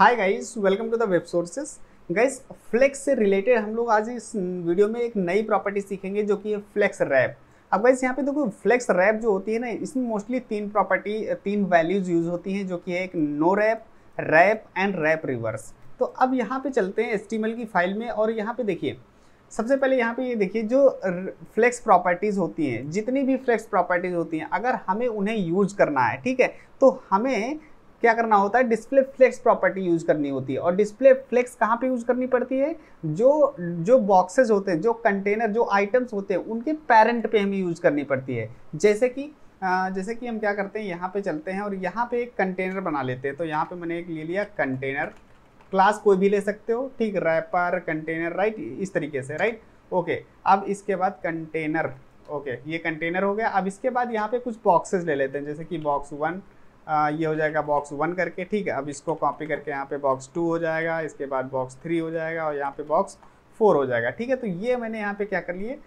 Hi guys, welcome to the web sources. Guys, flex से related हम लोग आज इस वीडियो में एक नई प्रॉपर्टी सीखेंगे जो कि है फ्लेक्स रैप। अब गाइस यहाँ पे देखो, फ्लेक्स रैप जो होती है ना, इसमें मोस्टली तीन वैल्यूज यूज होती हैं, जो कि है एक no wrap, wrap and wrap reverse. तो अब यहाँ पे चलते हैं HTML की फाइल में और यहाँ पे देखिए, सबसे पहले यहाँ पे ये देखिए जो फ्लेक्स प्रॉपर्टीज होती हैं, जितनी भी फ्लेक्स प्रॉपर्टीज होती हैं, अगर हमें उन्हें यूज करना है, ठीक है, तो हमें क्या करना होता है, डिस्प्ले फ्लेक्स प्रॉपर्टी यूज करनी होती है। और डिस्प्ले फ्लेक्स कहाँ पे यूज करनी पड़ती है, जो जो बॉक्सेस होते हैं, जो कंटेनर, जो आइटम्स होते हैं, उनके पेरेंट पे हमें यूज करनी पड़ती है। जैसे कि हम क्या करते हैं, यहाँ पे चलते हैं और यहाँ पे एक कंटेनर बना लेते हैं। तो यहाँ पे मैंने एक ले लिया कंटेनर, क्लास कोई भी ले सकते हो, ठीक, रैपर कंटेनर, राइट, इस तरीके से, राइट, ओके। अब इसके बाद कंटेनर, ओके, ये कंटेनर हो गया। अब इसके बाद यहाँ पे कुछ बॉक्सेस ले लेते हैं, जैसे कि बॉक्स 1, ये हो जाएगा बॉक्स 1 करके, ठीक है। अब इसको कॉपी करके यहाँ पे बॉक्स 2 हो जाएगा, इसके बाद बॉक्स 3 हो जाएगा और यहाँ पे बॉक्स 4 हो जाएगा, ठीक है। तो ये मैंने यहाँ पे क्या कर लिए,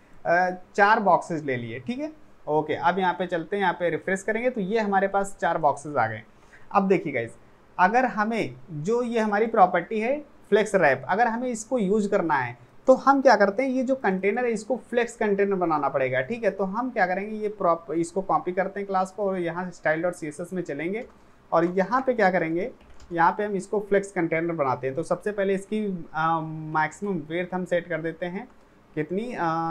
4 बॉक्सेस ले लिए, ठीक है, ओके। अब यहाँ पे चलते हैं, यहाँ पे रिफ्रेश करेंगे तो ये हमारे पास 4 बॉक्सेस आ गए। अब देखिए गाइस, अगर हमें जो ये हमारी प्रॉपर्टी है फ्लेक्स रैप, अगर हमें इसको यूज करना है तो हम क्या करते हैं, ये जो कंटेनर है इसको फ्लेक्स कंटेनर बनाना पड़ेगा, ठीक है। तो हम क्या करेंगे, ये इसको कॉपी करते हैं क्लास को और यहाँ style.css में चलेंगे और यहाँ पे क्या करेंगे, यहाँ पे हम इसको फ्लेक्स कंटेनर बनाते हैं। तो सबसे पहले इसकी मैक्सिमम विड्थ हम सेट कर देते हैं, कितनी,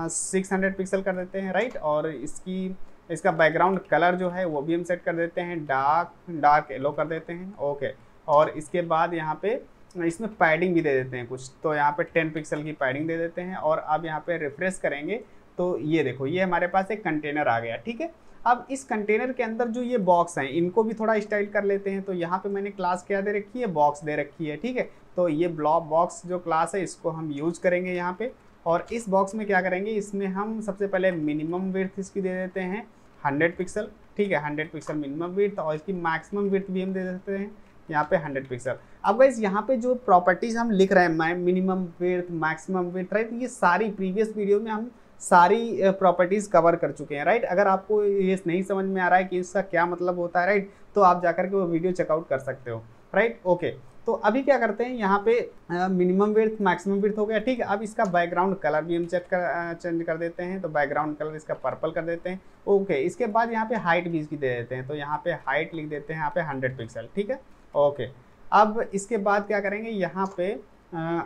600 पिक्सल कर देते हैं, राइट। और इसका बैकग्राउंड कलर जो है वो भी हम सेट कर देते हैं, डार्क येलो कर देते हैं, ओके। और इसके बाद यहाँ पे इसमें पैडिंग भी दे देते हैं कुछ, तो यहाँ पे 10 पिक्सल की पैडिंग दे देते हैं। और अब यहाँ पे रिफ्रेश करेंगे तो ये देखो, ये हमारे पास एक कंटेनर आ गया, ठीक है। अब इस कंटेनर के अंदर जो ये बॉक्स हैं, इनको भी थोड़ा स्टाइल कर लेते हैं। तो यहाँ पे मैंने क्लास क्या दे रखी है, बॉक्स दे रखी है, ठीक है। तो ये बॉक्स जो क्लास है इसको हम यूज करेंगे यहाँ पे। और इस बॉक्स में क्या करेंगे, इसमें हम सबसे पहले मिनिमम विड्थ इसकी दे देते हैं 100 पिक्सल, ठीक है, 100 पिक्सल मिनिमम विड्थ। और इसकी मैक्सिमम विड्थ भी हम दे देते हैं यहाँ पे 100 पिक्सल। अब गाइस यहाँ पे जो प्रॉपर्टीज हम लिख रहे हैं, minimum width, maximum width, right, ये सारी प्रीवियस वीडियो में हम सारी प्रॉपर्टीज कवर कर चुके हैं, राइट। अगर आपको ये नहीं समझ में आ रहा है कि इसका क्या मतलब होता है, राइट, तो आप जाकर के वो वीडियो चेकआउट कर सकते हो, राइट, ओके। तो अभी क्या करते हैं, यहाँ पे मिनिमम विड्थ मैक्सिमम विड्थ हो गया, ठीक है। अब इसका बैकग्राउंड कलर भी हम चेंज कर देते हैं। तो बैकग्राउंड कलर इसका पर्पल कर देते हैं, ओके। इसके बाद यहाँ पे हाइट भी इसकी दे देते हैं, तो यहाँ पे हाइट लिख देते हैं यहाँ पे 100 पिक्सल, ठीक है, ओके। अब इसके बाद क्या करेंगे, यहाँ पे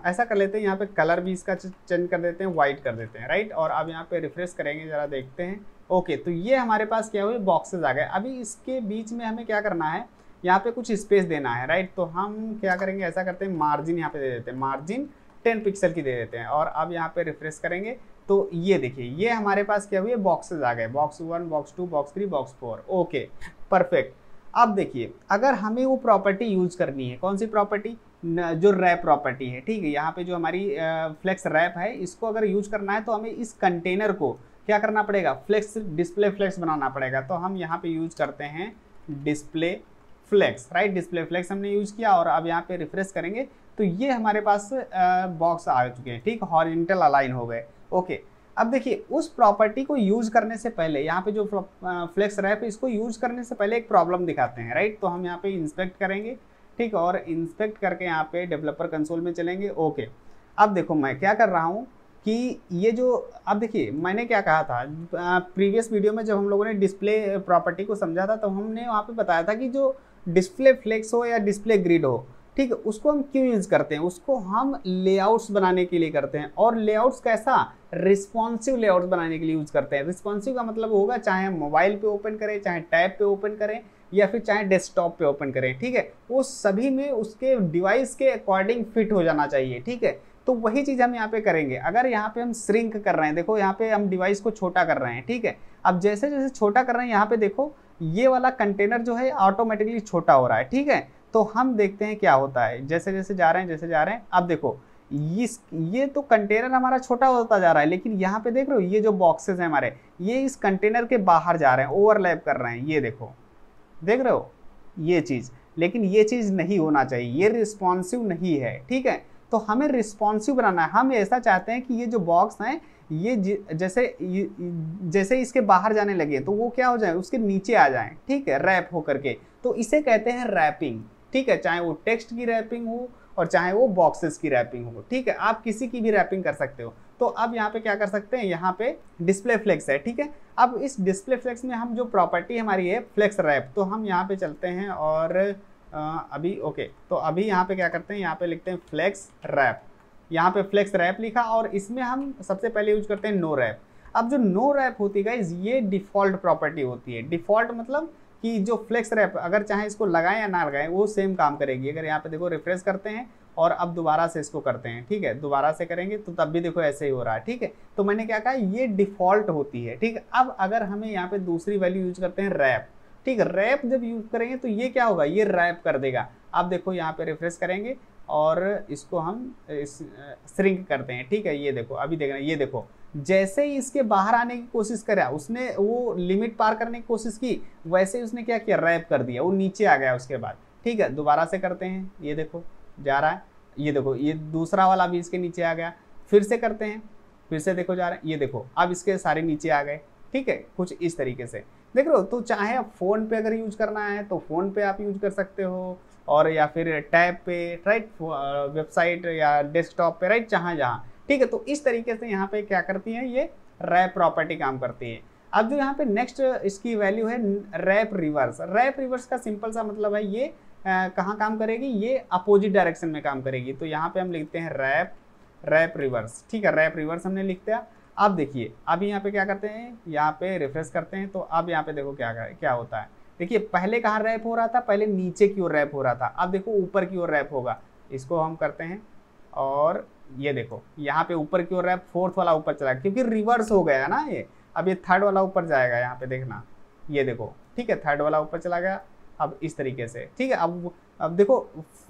ऐसा कर लेते हैं, यहाँ पे कलर भी इसका चेंज कर देते हैं, वाइट कर देते हैं, राइट। और अब यहाँ पे रिफ्रेश करेंगे, जरा देखते हैं, ओके। तो ये हमारे पास क्या हुए, बॉक्सेस आ गए। अभी इसके बीच में हमें क्या करना है, यहाँ पे कुछ स्पेस देना है, राइट। तो हम क्या करेंगे, ऐसा करते हैं, मार्जिन यहाँ पे दे देते हैं, मार्जिन 10 पिक्सल की दे देते हैं। और अब यहाँ पे रिफ्रेश करेंगे तो ये देखिए, ये हमारे पास क्या हुए, बॉक्सेस आ गए, box 1, box 2, box 3, box 4, okay, perfect. अब देखिए, अगर हमें वो प्रॉपर्टी यूज करनी है, कौन सी प्रॉपर्टी, जो रैप प्रॉपर्टी है, ठीक है। यहाँ पे जो हमारी फ्लेक्स रैप है, इसको अगर यूज करना है तो हमें इस कंटेनर को क्या करना पड़ेगा, डिस्प्ले फ्लेक्स बनाना पड़ेगा। तो हम यहाँ पे यूज करते हैं display flex, right, display flex हमने यूज किया। और अब यहाँ पे रिफ्रेश करेंगे तो ये हमारे पास बॉक्स आ चुके हैं, ठीक, हॉरिजॉन्टल अलाइन हो गए, ओके। अब देखिए, उस प्रॉपर्टी को यूज करने से पहले, यहाँ पे जो फ्लेक्स रैप है, इसको यूज करने से पहले एक प्रॉब्लम दिखाते हैं, राइट। तो हम यहाँ पे इंस्पेक्ट करेंगे, ठीक, और इंस्पेक्ट करके यहाँ पे डेवलपर कंसोल में चलेंगे, ओके। अब देखो मैं क्या कर रहा हूँ कि ये जो, अब देखिए मैंने क्या कहा था प्रीवियस वीडियो में, जब हम लोगों ने डिस्प्ले प्रॉपर्टी को समझा था, तो हमने वहाँ पे बताया था कि जो डिस्प्ले फ्लेक्स हो या डिस्प्ले ग्रिड हो, ठीक है, उसको हम क्यों यूज करते हैं, उसको हम लेआउट्स बनाने के लिए करते हैं। और लेआउट्स कैसा, रिस्पॉन्सिव लेआउट्स बनाने के लिए यूज करते हैं। रिस्पॉन्सिव का मतलब होगा, चाहे हम मोबाइल पे ओपन करें, चाहे टैब पे ओपन करें, या फिर चाहे डेस्कटॉप पे ओपन करें, ठीक है, वो सभी में उसके डिवाइस के अकॉर्डिंग फिट हो जाना चाहिए, ठीक है। तो वही चीज हम यहाँ पे करेंगे। अगर यहाँ पे हम श्रिंक कर रहे हैं, देखो यहाँ पे हम डिवाइस को छोटा कर रहे हैं, ठीक है। अब जैसे जैसे छोटा कर रहे हैं, यहाँ पे देखो ये वाला कंटेनर जो है ऑटोमेटिकली छोटा हो रहा है, ठीक है। तो हम देखते हैं क्या होता है, जैसे जैसे जा रहे हैं, जैसे जा रहे हैं। अब देखो, ये तो कंटेनर हमारा छोटा होता जा रहा है, लेकिन यहाँ पे देख रहे हो, ये जो बॉक्सेस हैं हमारे, ये इस कंटेनर के बाहर जा रहे हैं, ओवरलैप कर रहे हैं, ये देखो, देख रहे हो ये चीज। लेकिन ये चीज नहीं होना चाहिए, ये रिस्पॉन्सिव नहीं है, ठीक है। तो हमें रिस्पॉन्सिव बनाना है। हम ऐसा चाहते हैं कि ये जो बॉक्स हैं, ये जैसे इसके बाहर जाने लगे तो वो क्या हो जाए, उसके नीचे आ जाए, ठीक है, रैप होकर के। तो इसे कहते हैं रैपिंग, ठीक है, चाहे वो टेक्स्ट की रैपिंग हो और चाहे वो बॉक्सेस की रैपिंग हो, ठीक है, आप किसी की भी रैपिंग कर सकते हो। तो अब यहाँ पे क्या कर सकते हैं, यहाँ पे डिस्प्ले फ्लेक्स है, ठीक है। अब इस डिस्प्ले फ्लेक्स में हम जो प्रॉपर्टी हमारी है फ्लेक्स रैप, तो हम यहाँ पे चलते हैं और अभी ओके, तो अभी यहाँ पे क्या करते हैं, यहाँ पे लिखते हैं फ्लेक्स रैप। यहाँ पे फ्लेक्स रैप लिखा और इसमें हम सबसे पहले यूज करते हैं नो रैप। अब जो नो रैप होती है गाइस, ये डिफॉल्ट प्रॉपर्टी होती है। डिफॉल्ट मतलब कि जो फ्लेक्स रैप अगर चाहे इसको लगाएं या ना लगाएं वो सेम काम करेगी। अगर यहाँ पे देखो रिफ्रेश करते हैं और अब दोबारा से इसको करते हैं, ठीक है, दोबारा से करेंगे तो तब भी देखो ऐसे ही हो रहा है, ठीक है। तो मैंने क्या कहा, ये डिफॉल्ट होती है, ठीक है। अब अगर हमें यहाँ पे दूसरी वैल्यू यूज करते हैं रैप, ठीक है, रैप जब यूज करेंगे तो ये क्या होगा, ये रैप कर देगा। अब देखो यहाँ पे रिफ्रेश करेंगे और इसको हम श्रिंक करते हैं, ठीक है, ये देखो अभी देखना, ये देखो जैसे ही इसके बाहर आने की कोशिश करा, उसने वो लिमिट पार करने की कोशिश की, वैसे ही उसने क्या किया, रैप कर दिया, वो नीचे आ गया उसके बाद, ठीक है। दोबारा से करते हैं, ये देखो जा रहा है, ये देखो ये दूसरा वाला भी इसके नीचे आ गया, फिर से करते हैं, फिर से देखो जा रहा है, ये देखो अब इसके सारे नीचे आ गए, ठीक है, कुछ इस तरीके से देख रहे हो। तो चाहे आप फ़ोन पे अगर यूज करना है तो फ़ोन पे आप यूज कर सकते हो, और या फिर टैब पे, राइट, वेबसाइट या डेस्कटॉप पे, राइट, जहाँ, ठीक है। तो इस तरीके से यहाँ पे क्या करती है, ये रैप प्रॉपर्टी काम करती है। अब जो यहाँ पे नेक्स्ट इसकी वैल्यू है रैप रिवर्स। रैप रिवर्स का सिंपल सा मतलब है ये कहाँ काम करेगी, ये अपोजिट डायरेक्शन में काम करेगी। तो यहाँ पे हम लिखते हैं रैप रिवर्स, ठीक है, रैप रिवर्स हमने लिख दिया। अब देखिए अब यहाँ पे क्या करते हैं, यहाँ पे रिफ्रेश करते हैं, तो अब यहाँ पे देखो क्या होता है। देखिए पहले कहाँ रैप हो रहा था, पहले नीचे की ओर रैप हो रहा था, अब देखो ऊपर की ओर रैप होगा। इसको हम करते हैं और ये देखो यहाँ पे ऊपर की ओर रैप, फोर्थ वाला ऊपर चला क्योंकि रिवर्स हो गया ना ये। अब ये थर्ड वाला ऊपर जाएगा, यहाँ पे देखना, ये देखो, ठीक है, थर्ड वाला ऊपर चला गया। अब इस तरीके से, ठीक है। अब देखो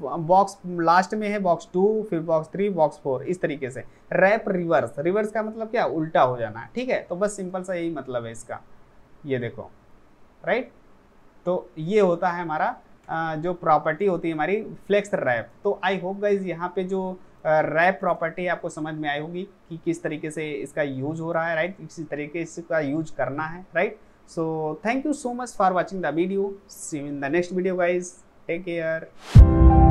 बॉक्स लास्ट में है बॉक्स 2, फिर बॉक्स 3, बॉक्स 4, इस तरीके से रैप रिवर्स। रिवर्स का मतलब क्या, उल्टा हो जाना है, ठीक है। तो बस सिंपल सा यही मतलब है इसका, ये देखो, राइट। तो ये होता है हमारा जो प्रॉपर्टी होती है हमारी फ्लेक्स रैप। तो आई होप गाइज यहाँ पे जो रैप प्रॉपर्टी आपको समझ में आई होगी कि किस तरीके से इसका यूज हो रहा है, राइट, इसी तरीके से इसका यूज करना है, right. So thank you so much for watching the video. See you in the next video guys. Take care.